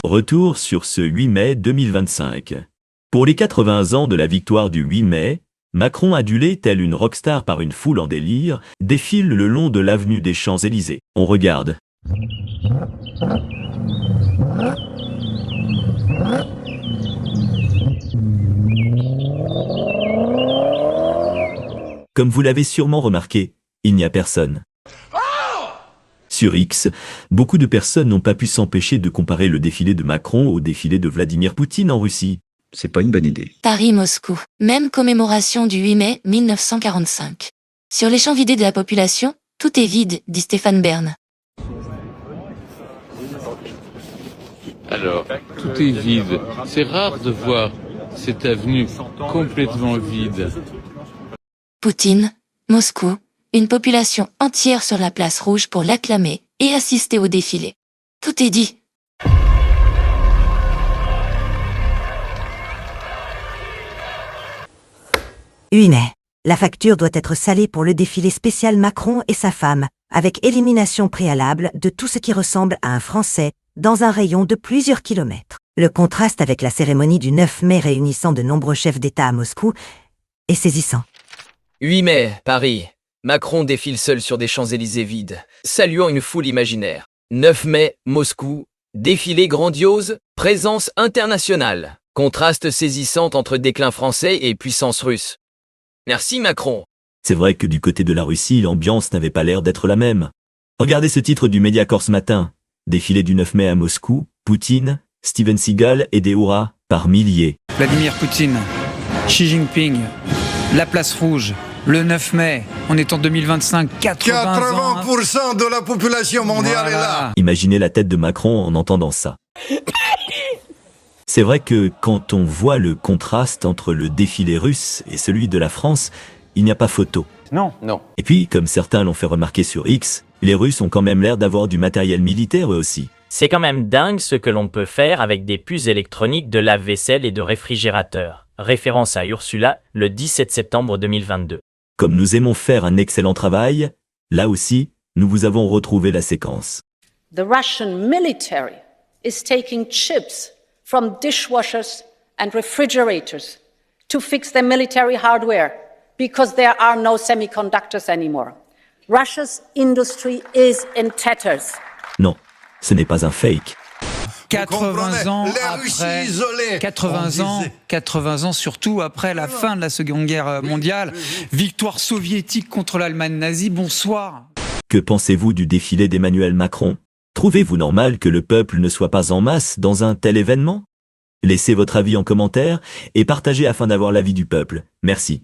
Retour sur ce 8 mai 2025. Pour les 80 ans de la victoire du 8 mai, Macron, adulé tel une rockstar par une foule en délire, défile le long de l'avenue des Champs-Élysées. On regarde. Comme vous l'avez sûrement remarqué, il n'y a personne. Sur X, beaucoup de personnes n'ont pas pu s'empêcher de comparer le défilé de Macron au défilé de Vladimir Poutine en Russie. C'est pas une bonne idée. Paris-Moscou. Même commémoration du 8 mai 1945. Sur les champs vidés de la population, tout est vide, dit Stéphane Bern. Alors, tout est vide. C'est rare de voir cette avenue complètement vide. Poutine, Moscou, une population entière sur la place rouge pour l'acclamer et assister au défilé. Tout est dit. « 8 mai. La facture doit être salée pour le défilé spécial Macron et sa femme, avec élimination préalable de tout ce qui ressemble à un Français dans un rayon de plusieurs kilomètres. Le contraste avec la cérémonie du 9 mai réunissant de nombreux chefs d'État à Moscou est saisissant. 8 mai, Paris. Macron défile seul sur des Champs-Élysées vides, saluant une foule imaginaire. 9 mai, Moscou. Défilé grandiose, présence internationale. Contraste saisissant entre déclin français et puissance russe. Merci Macron. C'est vrai que du côté de la Russie, l'ambiance n'avait pas l'air d'être la même. Regardez ce titre du Mediacorp ce matin. Défilé du 9 mai à Moscou, Poutine, Steven Seagal et des hurrahs par milliers. Vladimir Poutine, Xi Jinping, la place rouge, le 9 mai, on est en 2025, 80% de la population mondiale est là. Imaginez la tête de Macron en entendant ça. C'est vrai que quand on voit le contraste entre le défilé russe et celui de la France, il n'y a pas photo. Non. Et puis, comme certains l'ont fait remarquer sur X, les Russes ont quand même l'air d'avoir du matériel militaire eux aussi. C'est quand même dingue ce que l'on peut faire avec des puces électroniques de lave-vaisselle et de réfrigérateurs. Référence à Ursula, le 17 septembre 2022. Comme nous aimons faire un excellent travail, là aussi, nous vous avons retrouvé la séquence. The Russian military is taking chips from dishwashers and refrigerators to fix their military hardware because there are no semiconductors anymore. Russia's industry is in tatters. Non, ce n'est pas un fake. 80 ans après, 80 ans surtout après la fin de la Seconde Guerre mondiale, victoire soviétique contre l'Allemagne nazie, bonsoir. Que pensez-vous du défilé d'Emmanuel Macron? Trouvez-vous normal que le peuple ne soit pas en masse dans un tel événement? Laissez votre avis en commentaire et partagez afin d'avoir l'avis du peuple. Merci.